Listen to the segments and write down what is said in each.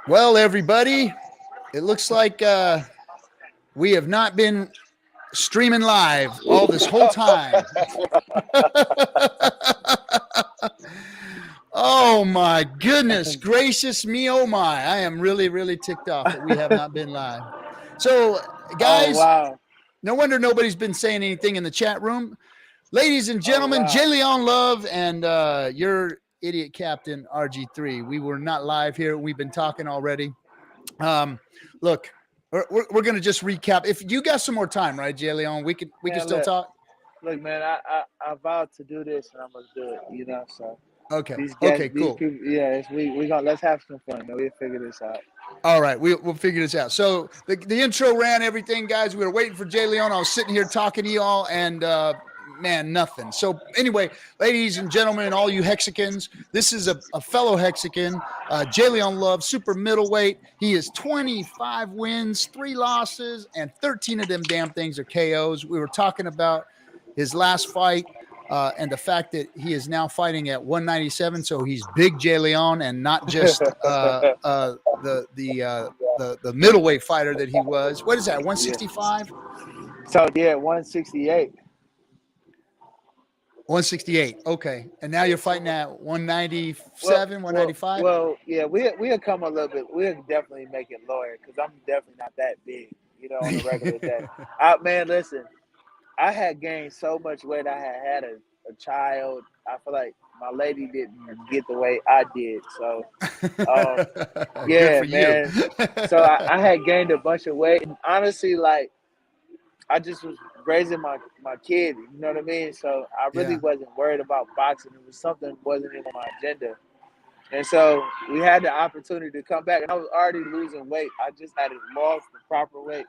Well, everybody, it looks like we have not been streaming live all this whole time. Oh my goodness gracious me, oh my. I am really, really ticked off that we have not been live. So, Oh guys, wow! no wonder nobody's been saying anything in the chat room. Ladies and Oh gentlemen, wow! Jayleon Love and your idiot captain, RG3. We were not live here. We've been talking already. Look, we're going to just recap. If you got some more time, right, Jayleon, we can Man, still talk. look, man. I vowed to do this, and I'm gonna do it. So Okay. these guys, Okay, these cool. people, yeah. We gonna let's have some fun, man. We'll figure this out. All right, we'll figure this out. So the intro ran everything, guys. We were waiting for Jayleon. I was sitting here talking to y'all, and man, nothing. So anyway, ladies and gentlemen, and all you Hexicans, this is a fellow Hexican, Jayleon Love, super middleweight. He is 25 wins, 3 losses, and 13 of them damn things are KOs. We were talking about his last fight. And the fact that he is now fighting at 197, so he's big Jayleon and not just the middleweight fighter that he was. What is that? Yeah. 165, So yeah, 168. 168. Okay, and now you're fighting at Well, 197, 195. yeah. We'll come a little bit. We'll definitely make it lower because I'm definitely not that big. On a regular day. Man, listen. I had gained so much weight. I had a child. I feel like my lady didn't get the weight I did. So, Good yeah, for you. man. So I had gained a bunch of weight. And honestly, like, I just was raising my kid. You know what I mean? So I really Yeah. wasn't worried about boxing. It was something that wasn't even on my agenda. And so we had the opportunity to come back. And I was already losing weight. I just hadn't lost the proper weight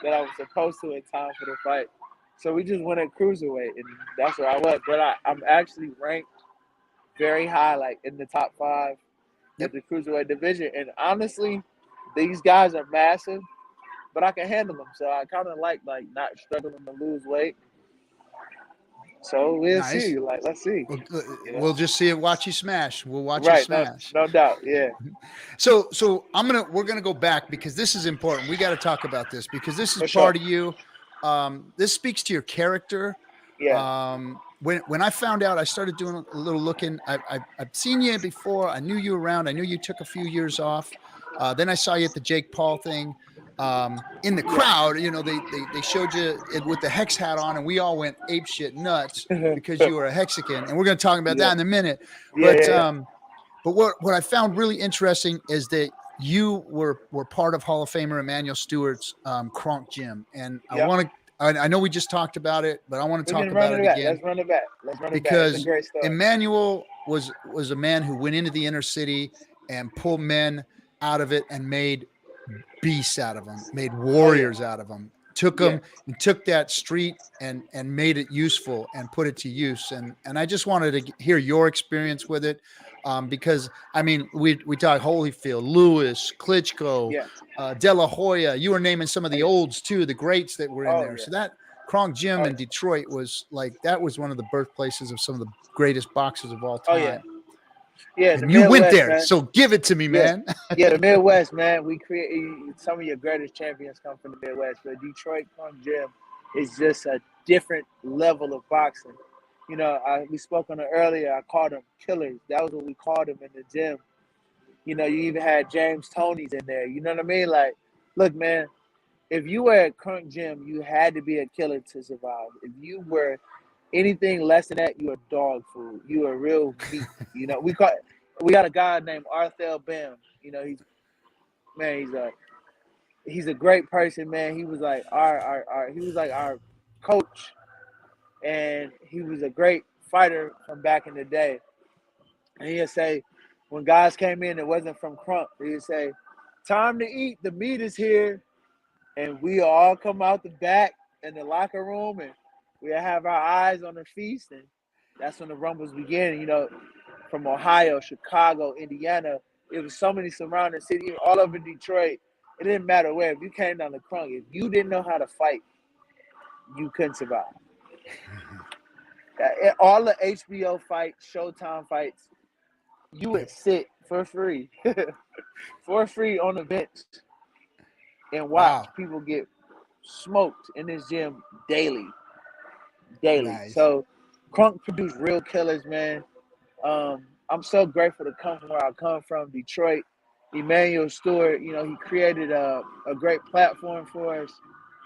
that I was supposed to in time for the fight. So we just went at cruiserweight, and that's where I was. But I'm actually ranked very high, like in the top 5 Yep. at the cruiserweight division. And honestly, these guys are massive, but I can handle them. So I kind of like not struggling to lose weight. So we'll Nice. see. Like, let's see. We'll just see it. Watch you smash. We'll watch you Right? No, smash. no doubt. Yeah. So we're gonna go back because this is important. We got to talk about this because this is For part sure. of you. This speaks to your character. Yeah. When I found out, I started doing a little looking. I've seen you before. I knew you around. I knew you took a few years off. Then I saw you at the Jake Paul thing. In the crowd, they showed you with the hex hat on, and we all went ape shit nuts because you were a Hexican, and we're going to talk about that in a minute. But what I found really interesting is that you were part of Hall of Famer Emmanuel Stewart's Kronk Gym, and I know we just talked about it, but I want to talk about it again. Let's run it back. Because It's a great story. Emmanuel was a man who went into the inner city and pulled men out of it and made beasts out of them, made warriors out of them, took them and took that street and made it useful and put it to use. And I just wanted to hear your experience with it. Because I mean, we talk Holyfield, Lewis, Klitschko, De La Hoya. You were naming some of the olds too, the greats that were in there. So that Kronk Gym in Detroit was that was one of the birthplaces of some of the greatest boxers of all time. Yeah, and you Midwest, went there, man. so give it to me, man. The Midwest, man. We create some of your greatest champions come from the Midwest. But Detroit Kronk Gym is just a different level of boxing. We spoke on it earlier. I called them killers. That was what we called them in the gym. You even had James Toney's in there. You know what I mean? Like, look, man, if you were at Kronk Gym, you had to be a killer to survive. If you were anything less than that, you were dog food. You were real meat. We got a guy named Arthel Bam. He's a great person, man. He was like our coach, and he was a great fighter from back in the day. And he'd say, when guys came in, it wasn't from Kronk. He'd say, "Time to eat. The meat is here," and we all come out the back in the locker room, and we have our eyes on the feast, and that's when the rumbles began. From Ohio, Chicago, Indiana, it was so many surrounding cities, all over Detroit. It didn't matter where. If you came down to Kronk, if you didn't know how to fight, you couldn't survive. All the HBO fights, Showtime fights, you would sit for free, for free on the bench, and watch Wow. people get smoked in this gym daily, daily. Nice. So Kronk produced real killers, man. I'm so grateful to come from where I come from, Detroit. Emmanuel Stewart, he created a great platform for us.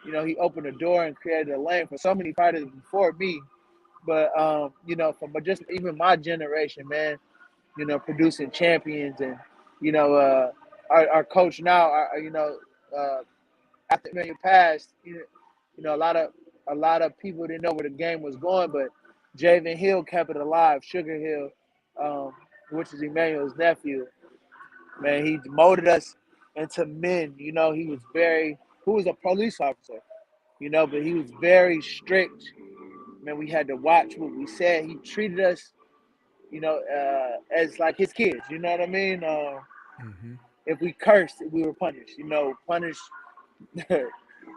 He opened a door and created a lane for so many fighters before me. But from just even my generation, man, producing champions, and our coach now, uh, after Emmanuel passed, a lot of people didn't know where the game was going, but Javen Hill kept it alive. Sugar Hill, which is Emmanuel's nephew, man, he molded us into men. He was who was a police officer, but he was very strict. Man, we had to watch what we said. He treated us, as like his kids. You know what I mean? Hmm. If we cursed, we were punished. Punished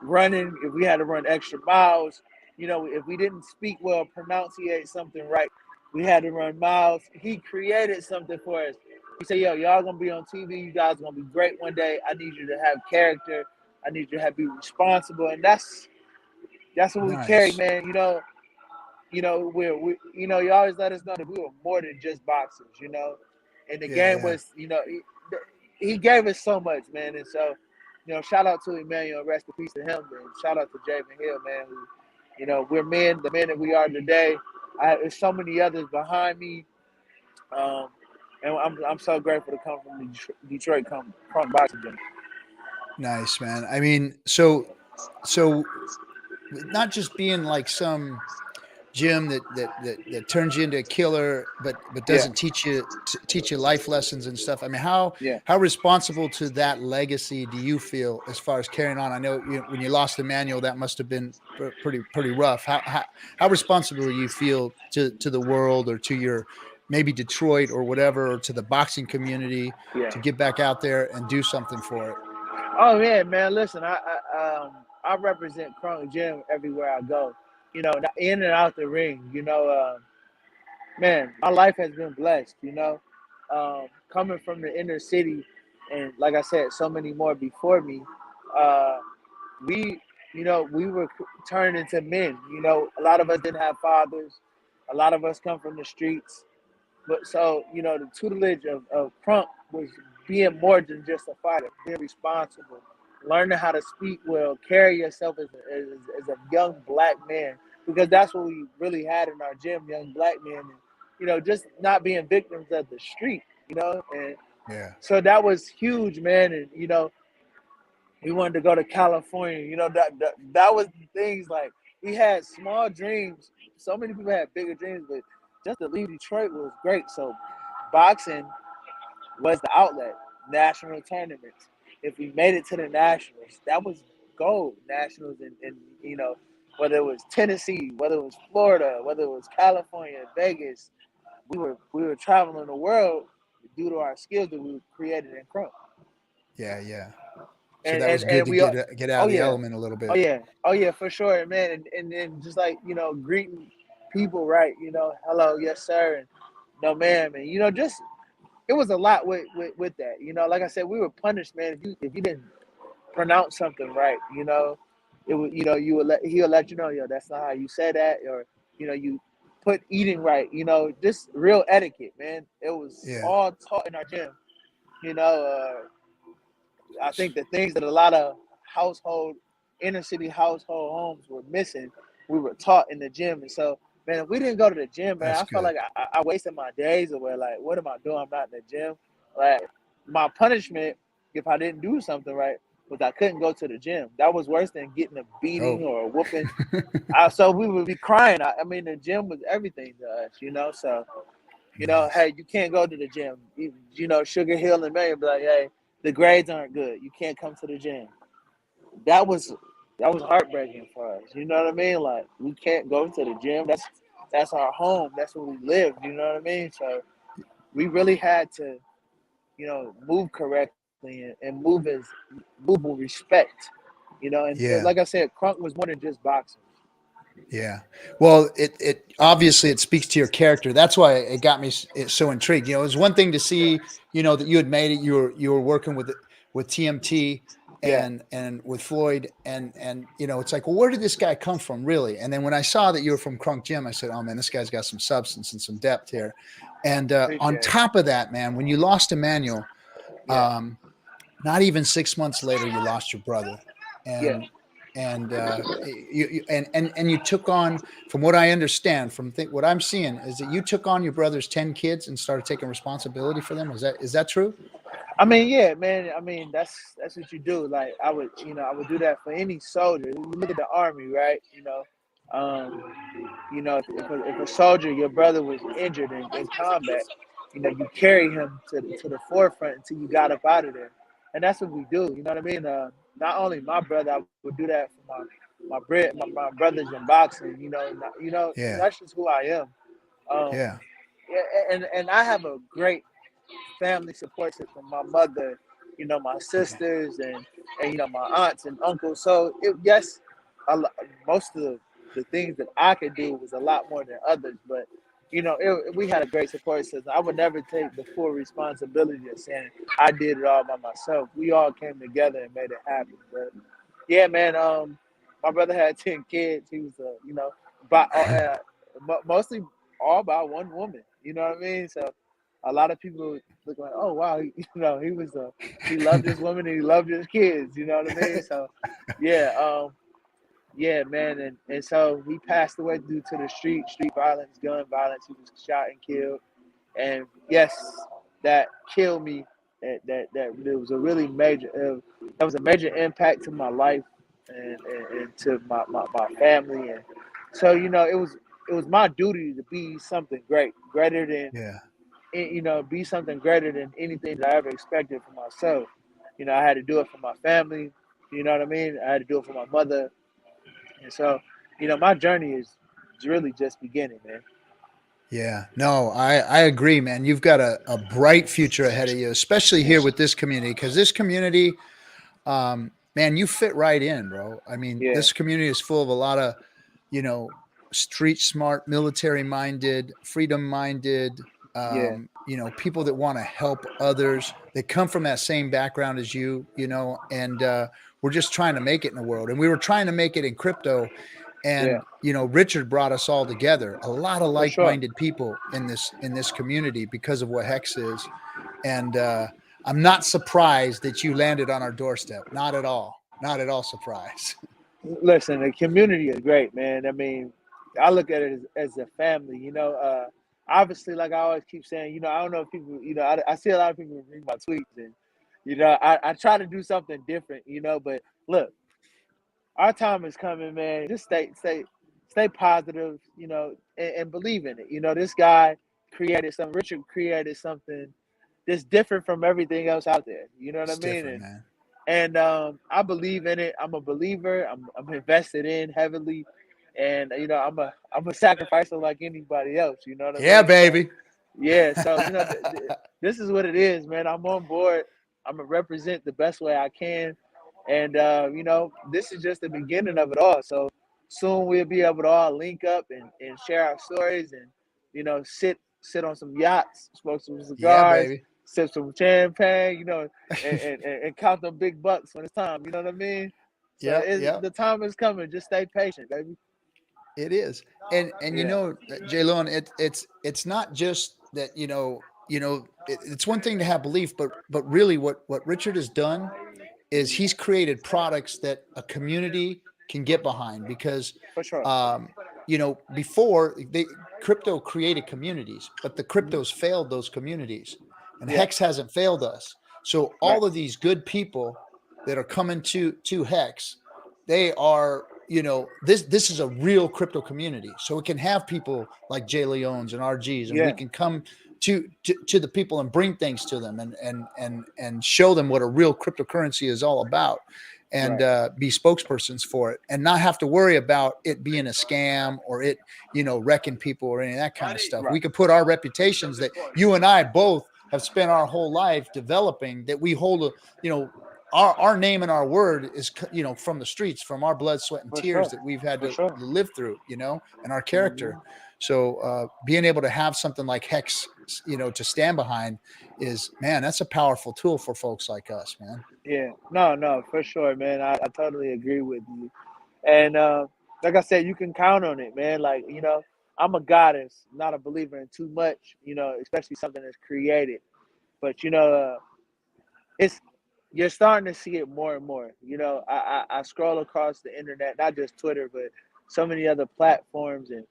running. If we had to run extra miles, if we didn't speak well, pronunciate something right, we had to run miles. He created something for us. He said, "Yo, y'all gonna be on TV. You guys gonna be great one day. I need you to have character. I need you to be responsible." And that's what we carry, Nice. man. You always let us know that we were more than just boxers, and the Yeah, game yeah. was, he gave us so much, man. And so, shout out to Emmanuel, rest in peace to him, and shout out to Javen Hill, man. Who, we're the men that we are today. There's so many others behind me, um, and I'm so grateful to come from Detroit, come from boxing gym. Nice, man. I mean, so not just being like some gym that turns you into a killer, but Yeah, doesn't teach you life lessons and stuff. I mean, yeah. how responsible to that legacy do you feel as far as carrying on? I know when you lost Emmanuel, that must have been pretty rough. How responsible do you feel to the world, or to your maybe Detroit or whatever, or to the boxing community, Yeah. to get back out there and do something for it? Oh yeah, man. Listen, I represent Kronk Gym everywhere I go. In and out the ring. Man, my life has been blessed. Coming from the inner city, and like I said, so many more before me. Uh, we, we were turned into men. A lot of us didn't have fathers. A lot of us come from the streets. But so, the tutelage of Crump was being more than just a fighter, being responsible, learning how to speak well, carry yourself as a young black man, because that's what we really had in our gym, young black men, and, just not being victims of the street, and Yeah. so that was huge, man. And, we wanted to go to California, that was things like we had small dreams. So many people had bigger dreams, but just to leave Detroit was great. So boxing was the outlet, national tournaments. If we made it to the nationals, that was gold. Nationals, and whether it was Tennessee, whether it was Florida, whether it was California, Vegas, we were traveling the world due to our skills that we created in Chrome. Yeah, yeah. So And that and was good and to we, get out oh of the yeah, element a little oh bit. yeah, oh yeah, for sure, man. And then just like greeting people, right? Hello, yes sir, and no ma'am, and just it was a lot with that. Like I said, we were punished, man. If you didn't pronounce something right, it would he'll let you know, yo, that's not how you say that, or you put eating right, just real etiquette, man. It was Yeah. all taught in our gym. You know, I think the things that a lot of inner city household homes were missing, we were taught in the gym. And so, man, if we didn't go to the gym, man, That's I felt good. like I wasted my days away. Like, what am I doing? I'm not in the gym. Like, my punishment, if I didn't do something right, was I couldn't go to the gym. That was worse than getting a beating Oh. or a whooping. So we would be crying. I mean, the gym was everything to us. So, Nice. hey, you can't go to the gym. Sugar Hill and May be like, hey, the grades aren't good. You can't come to the gym. That was heartbreaking for us. You know what I mean? Like, we can't go to the gym. That's our home. That's where we live. You know what I mean? So we really had to, move correctly and move with respect. And Yeah. like I said, Crunk was more than just boxing. Yeah. Well, it obviously it speaks to your character. That's why it got me so intrigued. You know, it was one thing to see, you know, that you had made it. You were working with TMT Yeah, and with Floyd and you know, it's like, well, where did this guy come from, really? And then when I saw that you were from Kronk Gym, I said, oh man, this guy's got some substance and some depth here. And on appreciate it. top of that, man, when you lost Emmanuel, Yeah, um, not even 6 months later, you lost your brother, yeah. and you took on, from what I understand, what I'm seeing is that you took on your brother's 10 kids and started taking responsibility for them. Is that true? I mean, yeah, man. I mean, that's what you do. Like I would do that for any soldier. You look at the army, right? Um, if a soldier, your brother was injured in combat, you carry him to the forefront until you got up out of there, and that's what we do. You know what I mean? Not only my brother, I would do that for my brothers in boxing. Yeah, That's just who I am. Um, yeah, yeah, and I have a great family support system. My mother, my okay, sisters, and my aunts and uncles. So yes, most of the things that I could do was a lot more than others, but we had a great support system. I would never take the full responsibility of saying I did it all by myself. We all came together and made it happen. But yeah, man, my brother had 10 kids. He was, by mostly all by one woman. You know what I mean? So a lot of people look like, oh wow, he was he loved his woman and he loved his kids. You know what I mean? So yeah, yeah, man, and so he passed away due to the street violence, gun violence. He was shot and killed, and yes, that killed me. That it was a really major. That was a major impact to my life and to my family, and so it was my duty to be something greater than yeah, be something greater than anything that I ever expected for myself. I had to do it for my family. You know what I mean? I had to do it for my mother, and so my journey is really just beginning, man. yeah. No, I agree, man. You've got a bright future ahead of you, especially here with this community, because this community, man, you fit right in, bro. I mean, Yeah, this community is full of a lot of, you know, street smart, military minded, freedom minded, yeah, people that want to help others. They come from that same background as you, and we're just trying to make it in the world. And we were trying to make it in crypto. yeah, And Richard brought us all together. A lot of for sure. like-minded people in this community because of what Hex is. And I'm not surprised that you landed on our doorstep. Not at all. Not at all surprised. Listen, the community is great, man. I mean, I look at it as a family. Obviously, like I always keep saying, I don't know if people, I see a lot of people read my tweets, and I try to do something different, but look, our time is coming, man. Just stay positive, and believe in it. This guy created something. Richard created something that's different from everything else out there. You know what I It's mean? different, And man. and I believe in it. I'm a believer. I'm invested in heavily, and I'm a sacrificer like anybody else. You know what I Yeah, mean? So baby. yeah. So this is what it is, man. I'm on board. I'm gonna represent the best way I can, and this is just the beginning of it all. So soon we'll be able to all link up and share our stories, and sit on some yachts, smoke some Yeah, cigars, baby. sip some champagne, and count them big bucks when it's time. You know what I mean? So Yep, yep. the time is coming. Just stay patient, baby. It is. And Yeah, Jayleon, it's not just that, it's one thing to have belief, but really what Richard has done is he's created products that a community can get behind because for sure. before crypto created communities, but the Mhm. cryptos failed those communities, and Yeah, Hex hasn't failed us. So right. all of these good people that are coming to Hex, they are, this is a real crypto community. So it can have people like Jayleons and RGs, and we Yeah, can come to the people and bring things to them and show them what a real cryptocurrency is all about, and right, be spokespersons for it, and not have to worry about it being a scam or it wrecking people or any of that kind of stuff. right. We could put our reputations that you and I both have spent our whole life developing, that we hold our name and our word is, you know, from the streets, from our blood, sweat, and For tears sure. that we've had For to sure. live through, you know, and our character. Mhm. So being able to have something like Hex, you know, to stand behind is, man, that's a powerful tool for folks like us, man. Yeah. No, for sure, man. I totally agree with you. And like I said, you can count on it, man. Like, you know, I'm a goddess, not a believer in too much, you know, especially something that's created. But, you know, it's you're starting to see it more and more. You know, I scroll across the internet, not just Twitter, but so many other platforms, and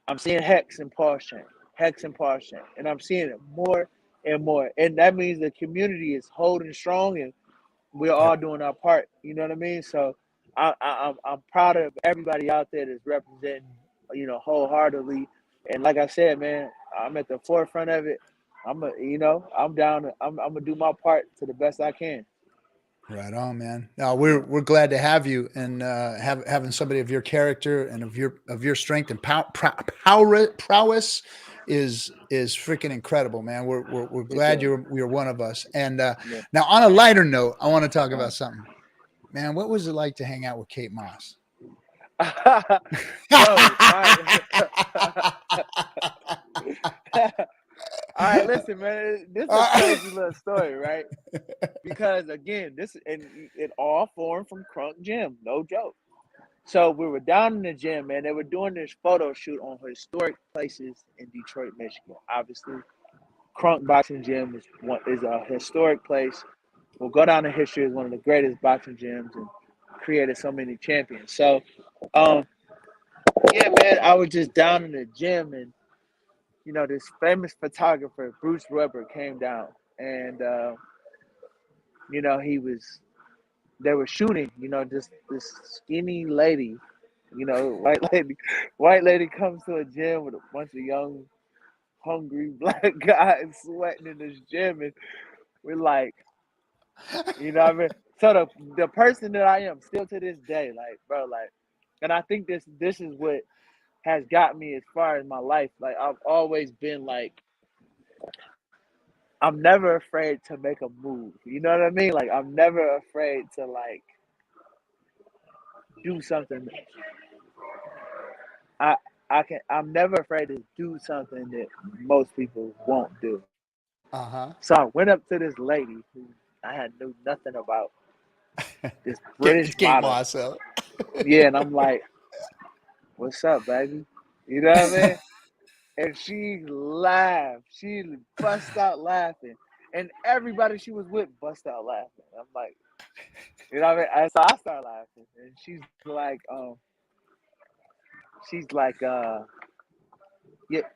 I'm seeing Hex and Paul Shane, Hex and Paul Shane, and I'm seeing it more and more. And that means the community is holding strong, and we're Yep. all doing our part. You know what I mean? So I'm proud of everybody out there that's representing, you know, wholeheartedly. And like I said, man, I'm at the forefront of it. You know, I'm down. I'm gonna do my part to the best I can. Right on, man. Now we're Yeah, we're glad to have you, and having somebody of your character and of your strength and prowess is freaking incredible, man. We're it glad is. you're one of us. And Yeah. now on a lighter note, I want to talk Uh, about something, man. What was it like to hang out with Kate Moss? Bro, my all right, listen, man. This is a crazy little story, right? Because again, this and it all formed from Kronk Gym, no joke. So we were down in the gym, man. They were doing this photo shoot on historic places in Detroit, Michigan. Obviously, Kronk Boxing Gym is a historic place. Will go down in history as one of the greatest boxing gyms and created so many champions. So, um, yeah, man, I was just down in the gym, and you know, this famous photographer, Bruce Weber, came down, and you know, they were shooting. You know, just this skinny lady, you know, white lady comes to a gym with a bunch of young, hungry black guys sweating in this gym, and we're like, you know what I mean? So the person that I am still to this day, like, bro, like, and I think this is what has got me as far as my life. Like, I've always been like, I'm never afraid to make a move. You know what I mean? Like, I'm never afraid to like do something. I I'm never afraid to do something that most people won't do. Uh-huh. So I went up to this lady who I had knew nothing about, this British Kate model. Moss. Yeah, and I'm like, "What's up, baby?" You know what I mean? And she laughed. She bust out laughing, and everybody she was with bust out laughing. I'm like, you know what I mean? So I start laughing, and she's like,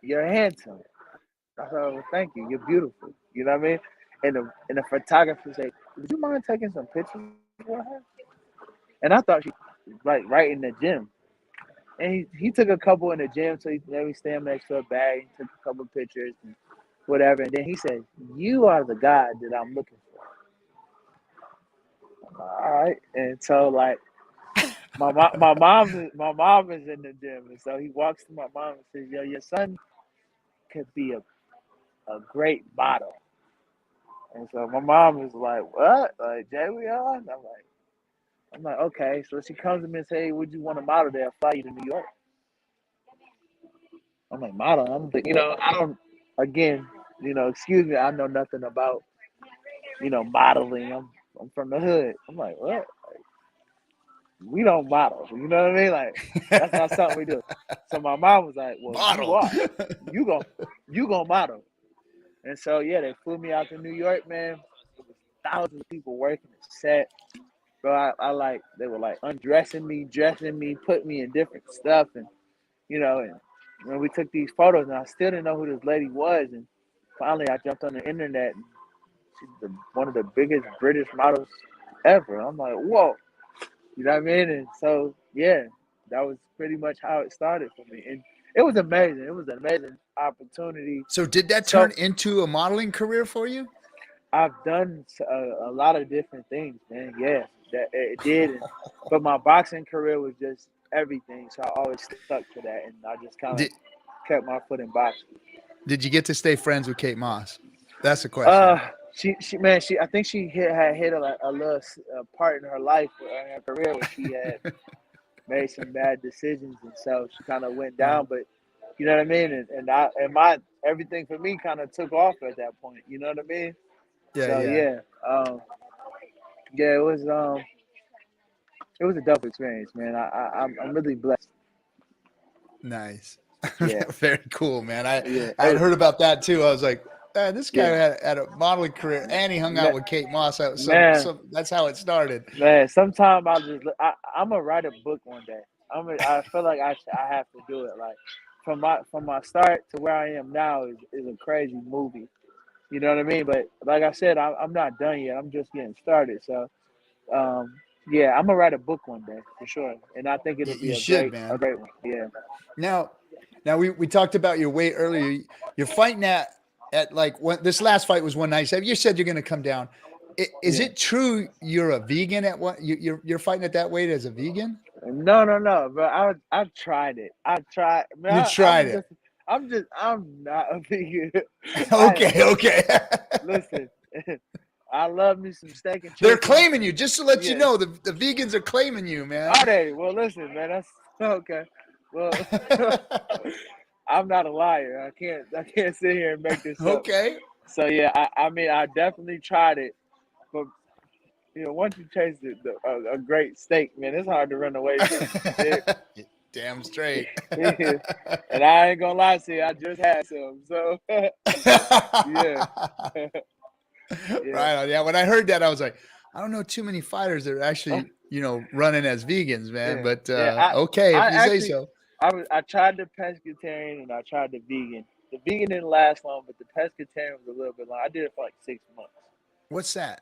you're handsome. I said, well, thank you. You're beautiful. You know what I mean? And the photographer said, would you mind taking some pictures for her? And I thought she like right in the gym. And he took a couple in the gym, so he let me stand next to a bag, took a couple pictures and whatever. And then he said, you are the guy that I'm looking for. I'm like, all right. And so like my mom is in the gym. And so he walks to my mom and says, yo, your son could be a great model. And so my mom was like, what? Like Jayleon? I'm like, okay. So she comes to me and say, hey, would you want to model there? I'll fly you to New York. I'm like, model? You know, I don't, again, you know, excuse me, I know nothing about, you know, modeling. I'm from the hood. I'm like, what? We don't model. You know what I mean? Like, that's not something we do. So my mom was like, well, you Model. are. You go, you go model. And so, yeah, they flew me out to New York, man. It was thousands of people working the set. Bro, I like, they were like undressing me, dressing me, put me in different stuff. And, you know, and when we took these photos, and I still didn't know who this lady was. And finally, I jumped on the internet, and she's one of the biggest British models ever. I'm like, whoa, you know what I mean? And so, yeah, that was pretty much how it started for me. And it was amazing. It was an amazing opportunity. So did that So turn into a modeling career for you? I've done a lot of different things, man. Yeah, that it did. But my boxing career was just everything. So I always stuck to that, and I just kind of Did kept my foot in boxing. Did you get to stay friends with Kate Moss? That's the Uh, question. I think she had hit a little part in her life, in her career, where she had made some bad decisions, and so she kind of went down. But you know what I mean, and my everything for me kind of took off at that point. You know what I mean? So yeah, it was a dope experience, man. I'm really blessed. Nice. Yeah, Very cool, man. I yeah. had heard about that too. I was like, man, this guy Yeah. had a modeling career, and he hung out with Kate Moss. Man, That's how it started. man. Sometimes I'm gonna write a book one day. I feel like I have to do it. Like from my start to where I am now is a crazy movie. You know what I mean? But like I said, I'm not done yet. I'm just getting started. So um, yeah, I'm gonna write a book one day for sure, and I think it'll be You should, a man. great one. Yeah. Now we talked about your weight earlier. You're fighting at like this last fight was 197. You said you're going to come down. Is it true you're a vegan at what you're fighting at that weight as a vegan? No. But I tried it. I tried. You Man, tried it. I'm not a vegan. Okay. Listen, I love me some steak and chicken. They're claiming you, just to let you know. The vegans are claiming you, man. Are they? Well, listen, man. That's okay. Well, I'm not a liar. I can't sit here and make this up. Okay. So yeah, I mean, I definitely tried it, but you know, once you taste a great steak, man, it's hard to run away from it. Damn straight. And I ain't gonna lie to you, I just had some. So yeah. Right on. Yeah. When I heard that, I was like, I don't know too many fighters that are actually, running as vegans, man. Yeah. But Okay, if you say so. I tried the pescatarian and I tried the vegan. The vegan didn't last long, but the pescatarian was a little bit long. I did it for like 6 months. What's that?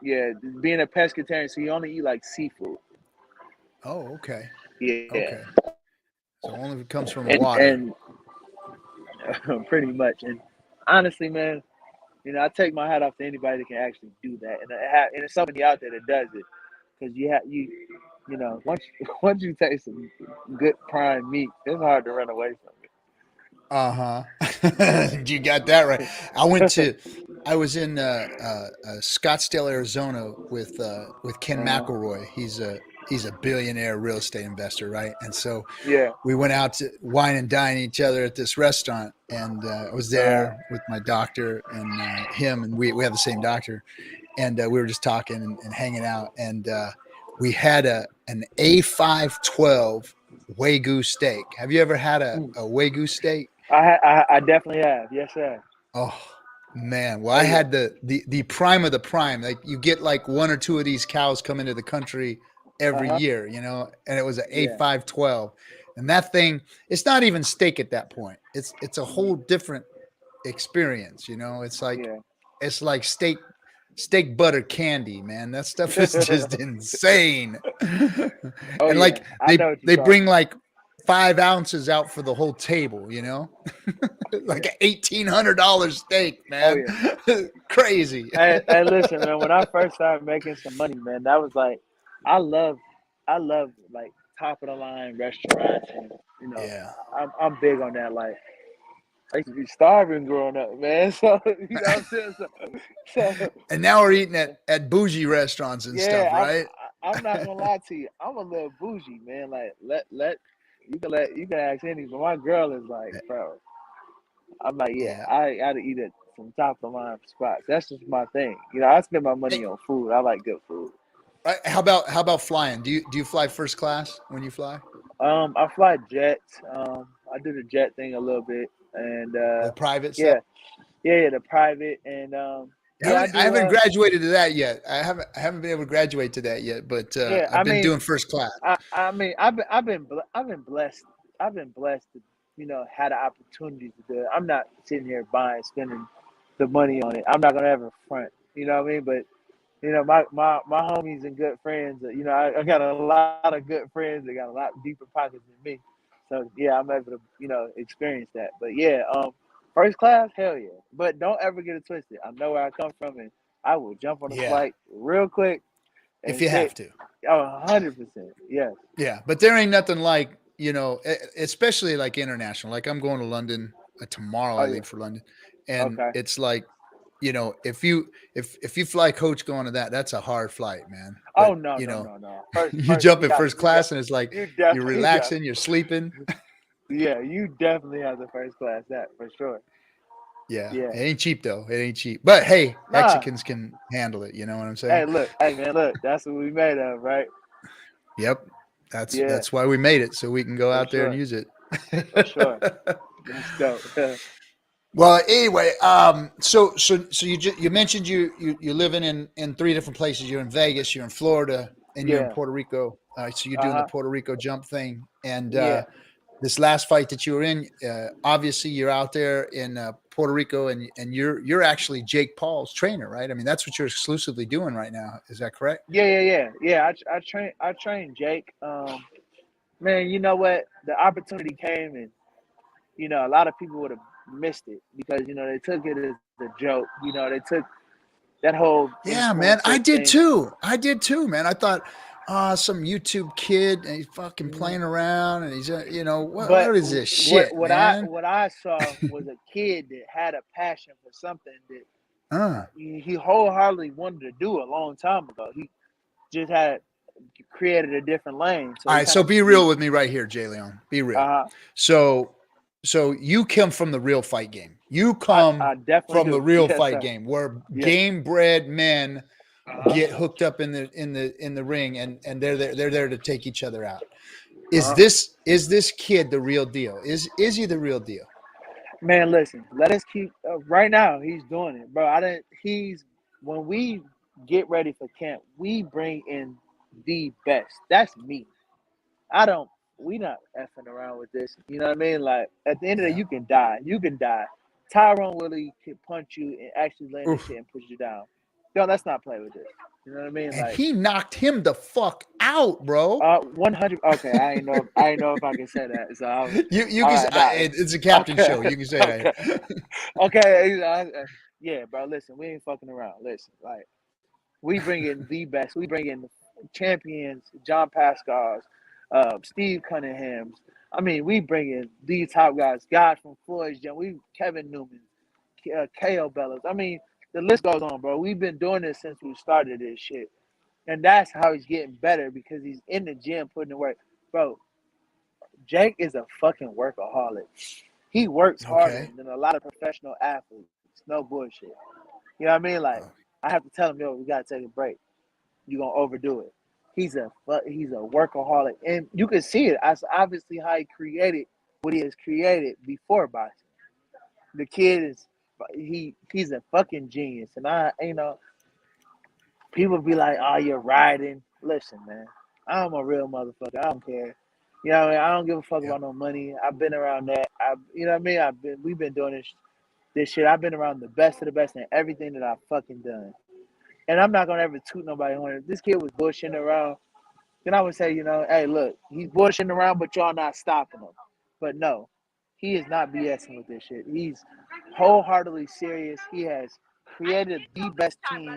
Yeah, being a pescatarian, so you only eat like seafood. Oh, okay. Yeah. Okay. So only if it comes from water. And pretty much. And honestly, man, I take my hat off to anybody that can actually do that. And there's somebody out there that does it. Because once you taste some good prime meat, it's hard to run away from it. You got that right. I was in Scottsdale, Arizona with Ken McElroy. He's a billionaire real estate investor, right? And so we went out to wine and dine each other at this restaurant, and I was there with my doctor and him, and we have the same doctor, and we were just talking and hanging out, and we had an A512 Wagyu steak. Have you ever had a Wagyu steak? I definitely have. Yes, sir. Oh man, well I had the prime of the prime. Like you get like one or two of these cows come into the country every year, and it was an A512, and that thing, it's not even steak at that point. It's a whole different experience. It's like steak butter candy, man. That stuff is just insane. And like they bring like 5 ounces out for the whole table, like an $1,800 steak, man. Crazy. Hey, listen, man. When I first started making some money, man, that was like, I love like top of the line restaurants, and I'm big on that. Like, I used to be starving growing up, man. So what I'm saying? So and now we're eating at bougie restaurants and stuff, right? I'm not gonna lie to you. I'm a little bougie, man. Like you can ask any, but my girl is like, bro. I'm like, I gotta eat at some top of the line spots. That's just my thing. I spend my money on food. I like good food. How about flying? Do you fly first class when you fly? I fly jets. I do the jet thing a little bit, and the private stuff. Yeah, the private, and I haven't graduated to that yet. I haven't been able to graduate to that yet, but I've been doing first class. I've been blessed. I've been blessed to had the opportunity to do it. I'm not sitting here spending the money on it. I'm not gonna ever front. You know what I mean? But my homies and good friends. I got a lot of good friends that got a lot deeper pockets than me. So I'm able to experience that. But first class, hell yeah. But don't ever get it twisted. I know where I come from, and I will jump on a flight real quick if you have to. 100%. Yes. Yeah, but there ain't nothing like especially like international. Like I'm going to London tomorrow. I leave for London, and it's like you know, if you fly coach going to that, that's a hard flight, man. Oh But, no, you no, know, no, no. First, you jump in got first class and it's like you you're definitely got relaxing, you're sleeping. yeah, you definitely have the first class that for sure. Yeah, Yeah. it ain't cheap though. It ain't cheap. But hey, Nah. Hexicans can handle it. You know what I'm saying? Hey, look, hey man, look, that's what we made of, right? Yep. Yeah, That's why we made it, so we can go for out there and sure, use it. for sure. That's dope. Well, anyway, so you mentioned you're living in three different places. You're in Vegas, you're in Florida, and you're in Yeah. Puerto Rico. So you're doing the Uh-huh. Puerto Rico jump thing. And Yeah. this last fight that you were in, obviously you're out there in Puerto Rico, and you're actually Jake Paul's trainer, right? I mean, that's what you're exclusively doing right now. Is that correct? Yeah. I train Jake. Man, you know what? The opportunity came, and a lot of people would have missed it because they took it as a joke. They took that whole Yeah, man, I influencer did thing. too. I did too, man. I thought, some YouTube kid and he's fucking playing around and he's, But what is this shit, man? what I saw was a kid that had a passion for something that Uh. he wholeheartedly wanted to do a long time ago. He just had created a different lane. So All he right, kind so of be real with me right here, Jayleon. Be real. uh So, you come from the real fight game. You come I definitely from the do. real Yes, fight sir. game where Yeah. game bred men Uh-huh. get hooked up in the ring and they're there to take each other out. Is Uh-huh. this kid the real deal? Is he the real deal? Man, listen. Let us keep right now. He's doing it, bro. I didn't. He's when we get ready for camp, we bring in the best. That's me. I don't. We not effing around with this. You know what I mean? Like at the end of the day, Yeah. you can die. You can die. Tyrone Willie can punch you and actually land the Oof. shit and push you down. Yo, let's not play with this. You know what I mean? And Like he knocked him the fuck out, bro. 100. Okay, I ain't know. I ain't know if I can say that. So You all can. right, nah. It's a captain Okay, show. You can say okay, that. okay. Yeah, bro. Listen, we ain't fucking around. Listen, like we bring in the best. We bring in champions, John Pascal's, Steve Cunningham's. I mean, we bring in the top guys from Floyd's Gym. Kevin Newman, KO Bellas. I mean, the list goes on, bro. We've been doing this since we started this shit. And that's how he's getting better because he's in the gym putting in work. Bro, Jake is a fucking workaholic. He works harder Okay. than a lot of professional athletes. No bullshit. You know what I mean? Like, I have to tell him, yo, we gotta take a break. You're gonna overdo it. He's a workaholic. And you can see it. That's obviously how he created what he has created before boxing. The kid is he's a fucking genius. And people be like, oh, you're riding. Listen, man, I'm a real motherfucker. I don't care. You know what I mean? I don't give a fuck Yep. about no money. I've been around that. You know what I mean? We've been doing this shit. I've been around the best of the best in everything that I've fucking done. And I'm not gonna ever toot nobody on it. If this kid was bullshitting around, then I would say, hey, look, he's bullshitting around, but y'all not stopping him. But no, he is not BSing with this shit. He's wholeheartedly serious. He has created the best team.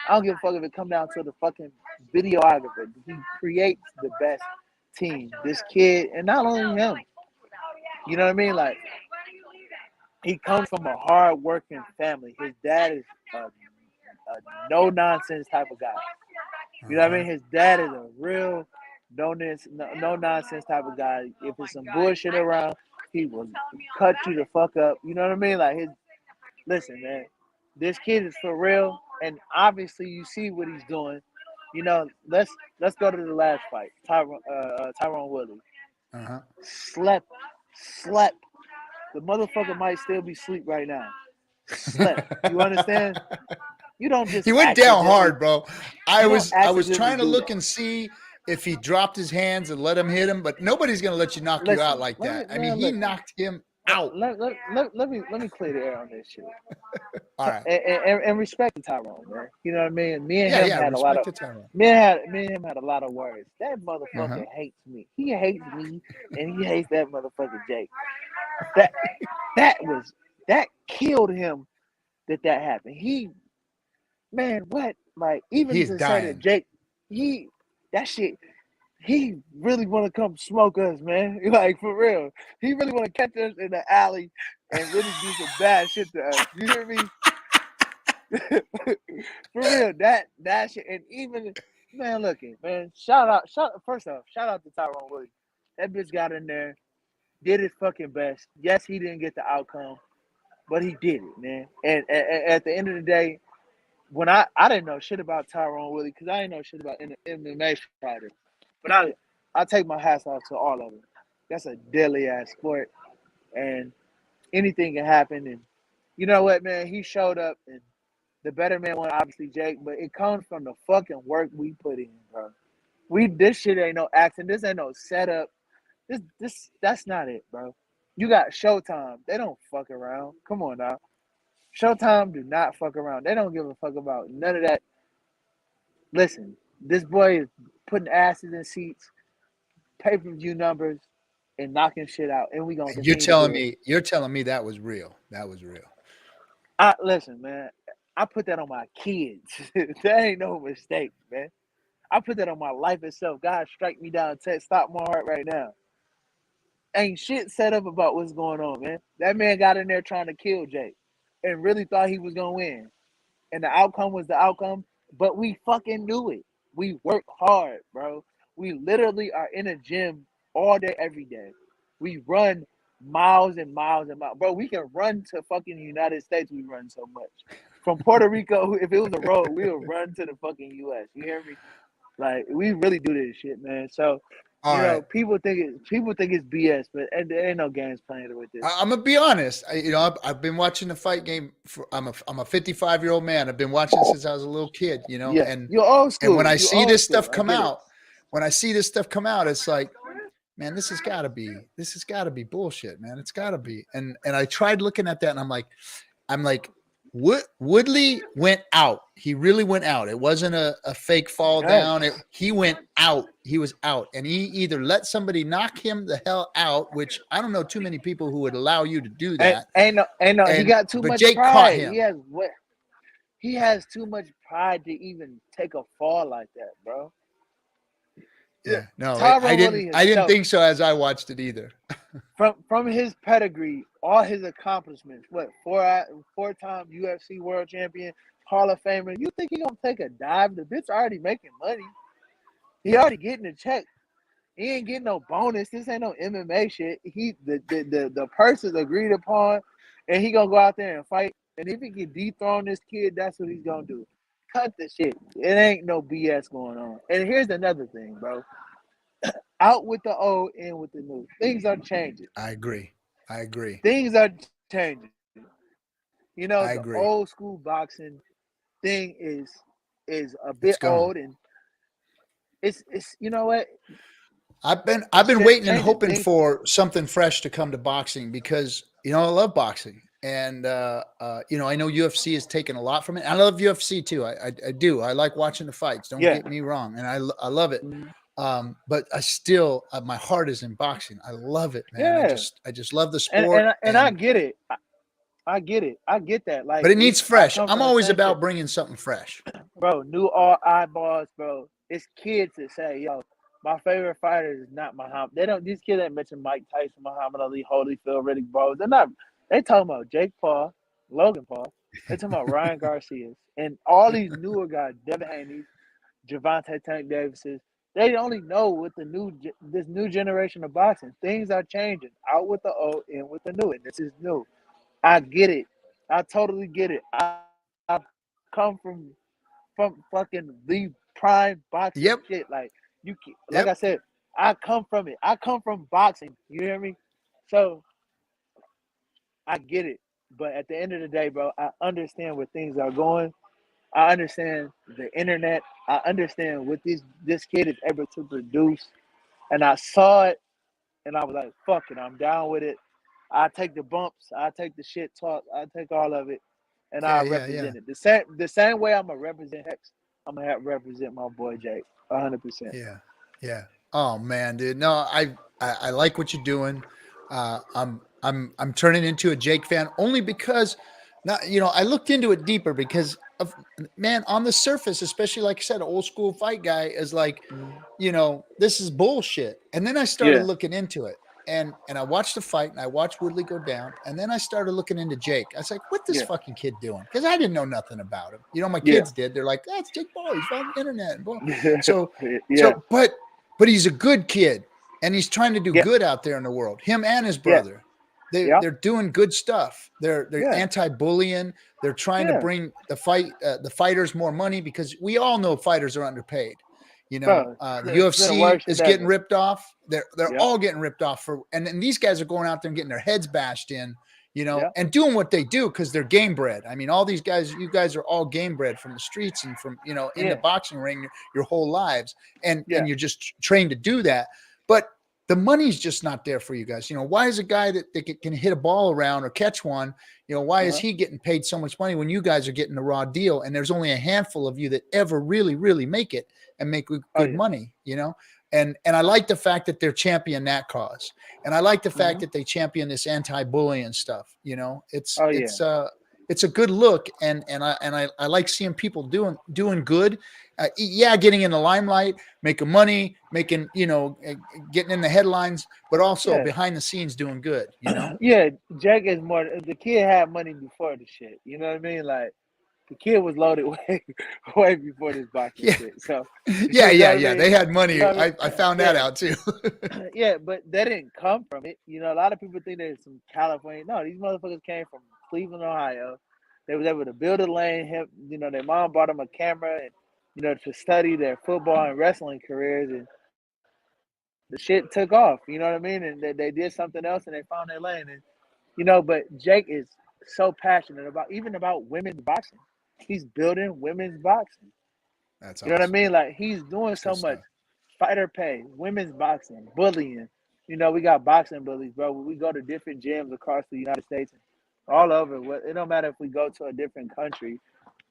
I don't give a fuck if it come down to the fucking videographer. He creates the best team. This kid, and not only him, you know what I mean? Like, he comes from a hard-working family. His dad is a no-nonsense type of guy. You know what I mean? His dad is a real no-nonsense type of guy. If it's some bullshit around, he will cut you the fuck up. You know what I mean? Like, listen, man, this kid is for real, and obviously you see what he's doing. Let's go to the last fight. Tyrone Willie. Uh-huh. Slept. The motherfucker might still be asleep right now. Slept. You understand? You don't just He went down hard, bro. I was trying to do look that. and see if he dropped his hands and let him hit him, but nobody's gonna let you knock you out like that. I mean, he knocked him out. Let me clear the air on this shit. All right. And respect to Tyrone, man. You know what I mean? Me and him had a lot Respect of to Tyrone. me and him had a lot of words. That motherfucker Uh-huh. hates me. He hates me, and he hates that motherfucker Jake. That killed him. That happened. Man, what? Like, even He's to say that dying. Jake, that shit. He really want to come smoke us, man. Like, for real. He really want to catch us in the alley and really do some bad shit to us. You hear me? For real, that shit, and even man, looking man, first off, shout out to Tyrone Williams. That bitch got in there, did his fucking best. Yes, he didn't get the outcome, but he did it, man. And at the end of the day, when I didn't know shit about Tyrone Williams because I didn't know shit about MMA fighters, but I take my hats off to all of them. That's a deadly ass sport, and anything can happen. And you know what, man? He showed up, and the better man won, obviously, Jake. But it comes from the fucking work we put in, bro. This shit ain't no accident. This ain't no setup. That's not it, bro. You got Showtime. They don't fuck around. Come on now. Showtime do not fuck around. They don't give a fuck about none of that. Listen, this boy is putting asses in seats, pay-per-view numbers, and knocking shit out. And we gonna You're telling me that was real. That was real. Listen, man. I put that on my kids. That ain't no mistake, man. I put that on my life itself. God, strike me down, stop my heart right now. Ain't shit set up about what's going on, man. That man got in there trying to kill Jake and really thought he was gonna win. And the outcome was the outcome, but we fucking knew it. We work hard, bro. We literally are in a gym all day, every day. We run miles and miles and miles. Bro, we can run to fucking the United States. We run so much. From Puerto Rico, if it was a road, we would run to the fucking US. You hear me? Like, we really do this shit, man. So, you know, people think it's BS, but there ain't no games playing with this. I'm gonna be honest. I've been watching the fight game. I'm a 55-year-old man. I've been watching since I was a little kid. You know, and you're old school. And when I see this stuff come out, it's like, man, this has got to be bullshit, man. It's got to be. And I tried looking at that, and I'm like, Woodley went out. He really went out. It wasn't a fake fall down. He went out. He was out. And he either let somebody knock him the hell out, which I don't know too many people who would allow you to do that. Ain't no. He got too much Jake pride. Caught him. He has too much pride to even take a fall like that, bro. Yeah, no, I didn't think so as I watched it either. From his pedigree, all his accomplishments, four-time UFC world champion, Hall of Famer. You think he gonna take a dive? The bitch already making money. He already getting a check. He ain't getting no bonus. This ain't no MMA shit. The purse is agreed upon, and he gonna go out there and fight. And if he can dethrone this kid, that's what he's gonna do. Cut the shit. It ain't no BS going on. And here's another thing, bro. Out with the old, in with the new. Things are changing. I agree. Things are changing. You know, I the agree. old school boxing thing is a bit old, and it's you know what? I've been waiting and hoping for something fresh to come to boxing because I love boxing. And, I know UFC has taken a lot from it. I love UFC too. I do. I like watching the fights. Don't get me wrong. And I love it. But I still, my heart is in boxing. I love it, man. Yeah. I just love the sport. And I get it. I get it. I get that. Like, but it needs fresh. I'm always about bringing something fresh. Bro, new all eyeballs, bro. It's kids that say, yo, my favorite fighter is not Muhammad. These kids ain't mention Mike Tyson, Muhammad Ali, Holyfield, Riddick Bowe. They talking about Jake Paul, Logan Paul. They talking about Ryan Garcia and all these newer guys, Devin Haney, Javante Tank Davises. They only know with this new generation of boxing. Things are changing. Out with the old, in with the new. And this is new. I get it. I totally get it. I come from fucking the prime boxing shit. Like I said, I come from it. I come from boxing. You hear me? So I get it. But at the end of the day, bro, I understand where things are going. I understand the internet. I understand what this kid is able to produce. And I saw it and I was like, fuck it, I'm down with it. I take the bumps, I take the shit talk, I take all of it, and I represent it. The same way I'm gonna represent Hex, I'm gonna represent my boy Jake, 100%. Yeah. Oh man, dude. No, I like what you're doing. I'm turning into a Jake fan only because I looked into it deeper because of, man, on the surface, especially like I said, an old school fight guy is like, this is bullshit. And then I started looking into it. and I watched the fight and I watched Woodley go down. And then I started looking into Jake. I was like, what this fucking kid doing? Because I didn't know nothing about him. You know, my kids did. They're like, that's Jake Paul. He's on the internet. And blah. So, but he's a good kid and he's trying to do good out there in the world. Him and his brother. They're doing good stuff. They're anti-bullying. They're trying to bring the fighters more money because we all know fighters are underpaid. You know, the UFC is getting ripped off. They're all getting ripped off and these guys are going out there and getting their heads bashed in, you know, and doing what they do because they're game bred. I mean, all these guys, you guys are all game bred from the streets and from, you know, in the boxing ring your whole lives. And you're just trained to do that. But the money's just not there for you guys. You know, why is a guy that can hit a ball around or catch one, you know, why is he getting paid so much money when you guys are getting the raw deal? And there's only a handful of you that ever really, really make it and make good money, you know? And I like the fact that they're championing that cause. And I like the fact that they champion this anti-bullying stuff, you know, it's a good look. And I like seeing people doing good. Getting in the limelight, making money, making, you know, getting in the headlines, but also behind the scenes doing good, you know? Jake is more, the kid had money before the shit. You know what I mean? Like, the kid was loaded way before this boxing shit. So they had money. You know I mean? I found that out too. But that didn't come from it. You know, a lot of people think there's some California. No, these motherfuckers came from Cleveland, Ohio. They was able to build a lane. You know, their mom bought them a camera and, you know, to study their football and wrestling careers, and the shit took off. You know what I mean? And they did something else and they found their lane. And, you know, but Jake is so passionate about women's boxing. He's building women's boxing. That's you know what I mean? Like, he's doing so much. Fighter pay, women's boxing, bullying. You know, we got boxing bullies, bro. We go to different gyms across the United States, all over. It don't matter if we go to a different country,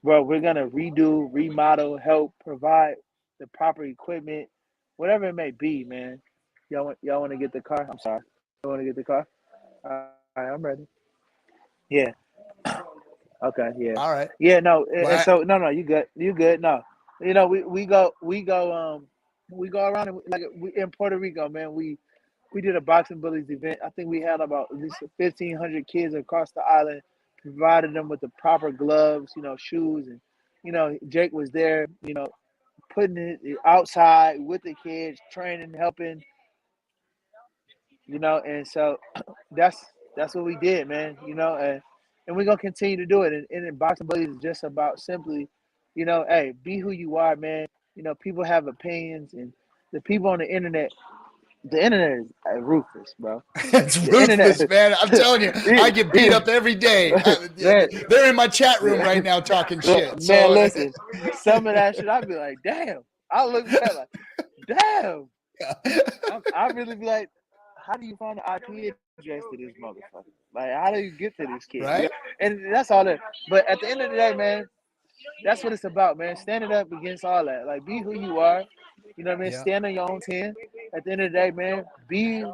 bro. We're gonna redo, remodel, help provide the proper equipment, whatever it may be, man. Y'all want to get the car? I'm sorry. You want to get the car? All right, I'm ready. Yeah. Okay, yeah. All right. Yeah, no. So no, you good. No. You know, we go around and, like, in Puerto Rico, man, we did a boxing bullies event. I think we had about at least 1,500 kids across the island, provided them with the proper gloves, you know, shoes, and, you know, Jake was there, you know, putting it outside with the kids, training, helping, you know, and so that's what we did, man, you know, and we're gonna continue to do it. And boxing bullies is just about simply, you know, hey, be who you are, man. You know, people have opinions, and the people on the internet is ruthless, bro. It's ruthless, man. I'm telling you, I get beat up every day. They're in my chat room right now talking shit. Man, listen, some of that shit, I'd be like, damn. I look back like, damn. I really be like, how do you find the IP address to this motherfucker? Like, how do you get to this kid? Right. And that's all that. But at the end of the day, man, that's what it's about, man. Standing up against all that. Like, be who you are. You know what I mean? Stand on your own 10. At the end of the day, man, be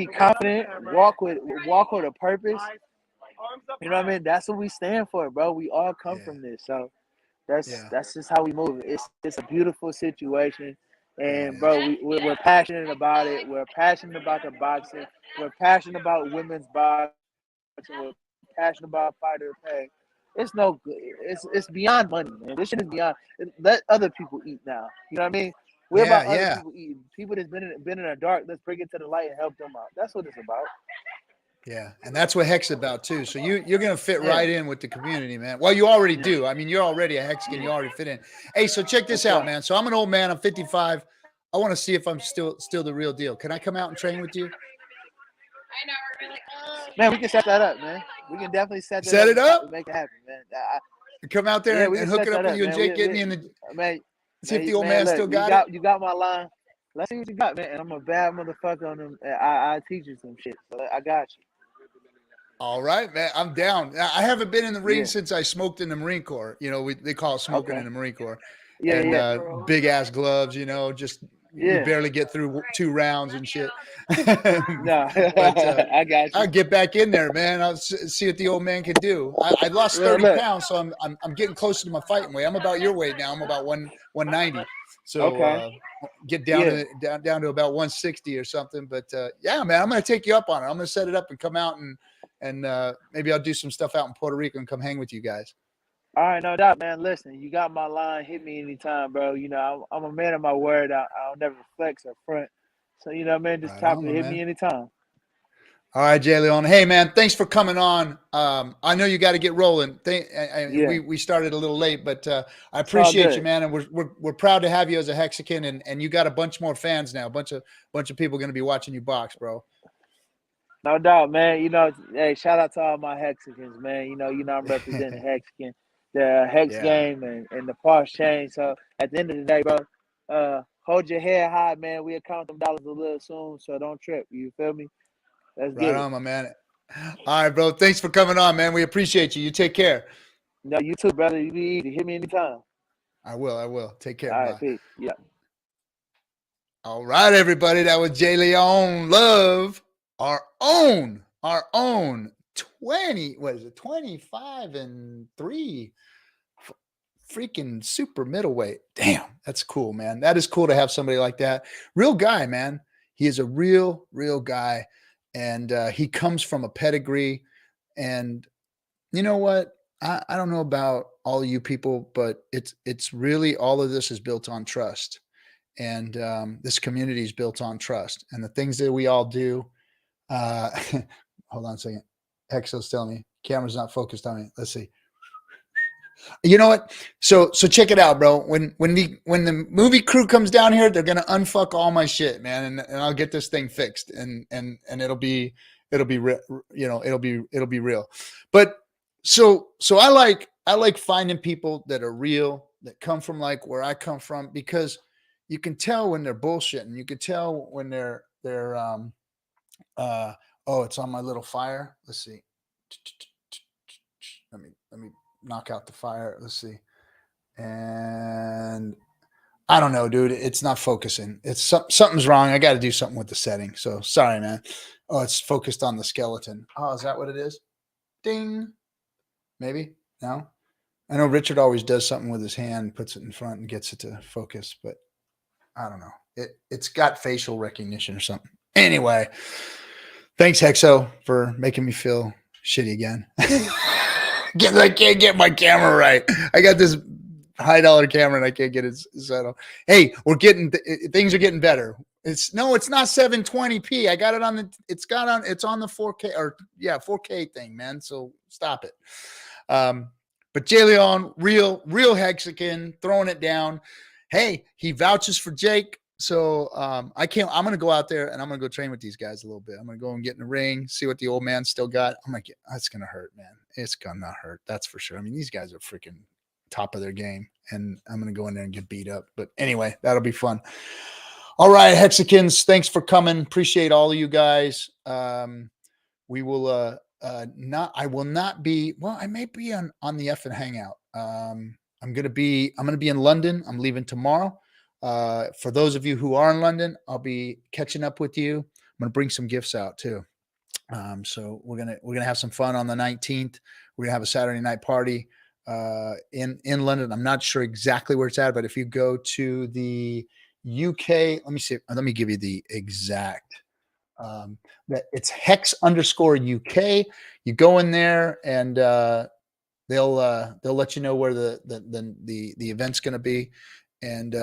confident. Walk with a purpose. You know what I mean? That's what we stand for, bro. We all come from this. So that's just how we move. It's a beautiful situation. And, bro, we're passionate about it. We're passionate about the boxing. We're passionate about women's boxing. We're passionate about fighter pay. It's no good. It's beyond money, man. This shit is beyond. Let other people eat now. You know what I mean? We're about other people eating. People that's been in the dark, let's bring it to the light and help them out. That's what it's about. Yeah, and that's what Hex is about too. So you're gonna fit right in with the community, man. Well, you already do. I mean, you're already a Hexican. You already fit in. Hey, so check this out, man. So I'm an old man. I'm 55. I want to see if I'm still the real deal. Can I come out and train with you? I know, we're really, man, we can set that up, man. We can definitely set it up. Make it happen, man. Come out there and hook it up with you and Jake. Get me in the. Man, see if the old man still got it. You got my line. Let's see what you got, man. And I'm a bad motherfucker on them. I teach you some shit, so I got you. All right, man. I'm down. I haven't been in the ring since I smoked in the Marine Corps. You know, they call it smoking in the Marine Corps. Big ass gloves. You know, just you Yeah. barely get through 2 rounds and shit. No, But I got you. I'll get back in there, man. I'll see what the old man can do. I lost 30 Look. pounds, so I'm getting closer to my fighting weight. I'm about your weight now. I'm about 190. So Okay. get down Yeah. to down to about 160 or something. But yeah, man, I'm gonna take you up on it. I'm gonna set it up and come out and maybe I'll do some stuff out in Puerto Rico and come hang with you guys. All right, no doubt, man. Listen, you got my line. Hit me anytime, bro. You know, I'm a man of my word. I'll never flex or front. So, you know, man, just Right top on, it. my Hit man. me anytime. All right, Jayleon. Hey, man, thanks for coming on. I know you got to get rolling. Yeah. We started a little late, but I all appreciate you, good. man, and we're proud to have you as a Hexican, and you got a bunch more fans now. A bunch of people going to be watching you box, bro. No doubt, man. You know, hey, shout out to all my Hexicans, man. You know, I'm representing Hexican, the Hex Yeah. game and the parts change. So at the end of the day, bro, hold your head high, man. We'll count them dollars a little soon, so don't trip. You feel me? Let's Right get on, it. my man. All right, bro. Thanks for coming on, man. We appreciate you. You take care. No, you too, brother. You be easy. Hit me anytime. I will. Take care. All right, Bye. peace. Yeah. All right, everybody. That was Jayleon Love, our own 20, what is it, 25-3 freaking super middleweight. Damn, that's cool, man. That is cool to have somebody like that. Real guy, man. He is a real guy. And he comes from a pedigree. And you know what? I don't know about all of you people, but it's really, all of this is built on trust. And this community is built on trust. And the things that we all do, hold on a second. Hexo's telling me camera's not focused on me. Let's see. You know what? So check it out, bro. When the movie crew comes down here, they're gonna unfuck all my shit, man, and I'll get this thing fixed, and it'll be real, you know, it'll be real. But so I like finding people that are real, that come from like where I come from, because you can tell when they're bullshitting. You can tell when they're oh, it's on my little fire. Let's see. Let me knock out the fire. Let's see. And I don't know, dude. It's not focusing. It's something's wrong. I got to do something with the setting. So sorry, man. Oh, it's focused on the skeleton. Oh, is that what it is? Ding. Maybe. No. I know Richard always does something with his hand, puts it in front and gets it to focus, but I don't know. It's got facial recognition or something. Anyway, thanks, Hexo, for making me feel shitty again. Because I can't get my camera right. I got this $100 camera and I can't get it settled. Hey, we're getting things are getting better. It's not 720p. I got it on it's on the 4K 4K thing, man. So stop it. But Jayleon, real Hexican, throwing it down. Hey, he vouches for Jake. So I'm going to go out there and I'm going to go train with these guys a little bit. I'm going to go and get in the ring, see what the old man still got. That's going to hurt, man. It's going to hurt. That's for sure. I mean, these guys are freaking top of their game and I'm going to go in there and get beat up. But anyway, that'll be fun. All right, Hexicans, thanks for coming. Appreciate all of you guys. We will, I will not be, well, I may be on the FN Hangout. I'm going to be in London. I'm leaving tomorrow. For those of you who are in London, I'll be catching up with you. I'm going to bring some gifts out too. So we're going to have some fun on the 19th. We're going to have a Saturday night party, in London. I'm not sure exactly where it's at, but if you go to the UK, let me see. Let me give you the exact, that it's Hex_UK. You go in there and, they'll let you know where the event's going to be. And,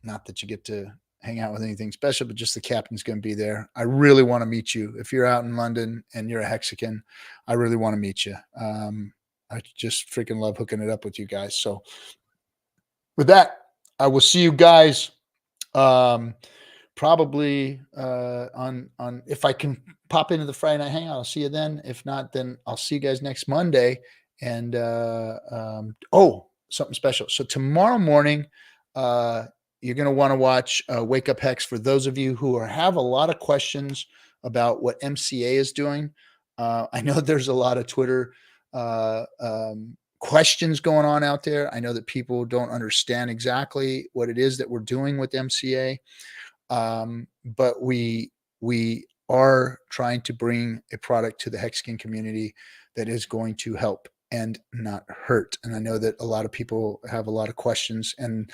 not that you get to hang out with anything special, but just the captain's going to be there. I really want to meet you. If you're out in London and you're a Hexican, I really want to meet you. I just freaking love hooking it up with you guys. So with that, I will see you guys probably on if I can pop into the Friday night hangout, I'll see you then. If not, then I'll see you guys next Monday. And something special. So tomorrow morning, you're going to want to watch Wake Up Hex. For those of you who have a lot of questions about what MCA is doing, I know there's a lot of Twitter questions going on out there. I know that people don't understand exactly what it is that we're doing with MCA. But we are trying to bring a product to the Hexican community that is going to help and not hurt. And I know that a lot of people have a lot of questions, and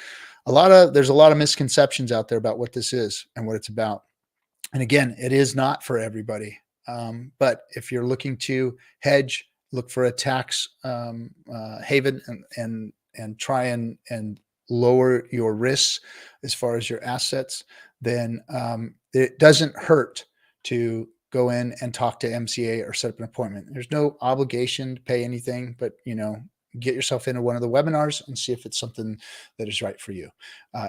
there's a lot of misconceptions out there about what this is and what it's about. And again, it is not for everybody. But if you're looking to hedge, look for a tax haven and try and lower your risks as far as your assets, then it doesn't hurt to go in and talk to MCA or set up an appointment. There's no obligation to pay anything, but get yourself into one of the webinars and see if it's something that is right for you,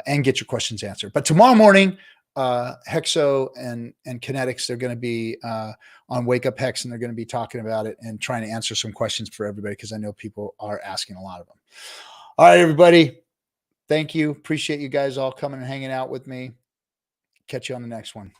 and get your questions answered. But tomorrow morning, Hexo and Kinetics, they're going to be on Wake Up Hex, and they're going to be talking about it and trying to answer some questions for everybody, because I know people are asking a lot of them. All right, everybody. Thank you. Appreciate you guys all coming and hanging out with me. Catch you on the next one.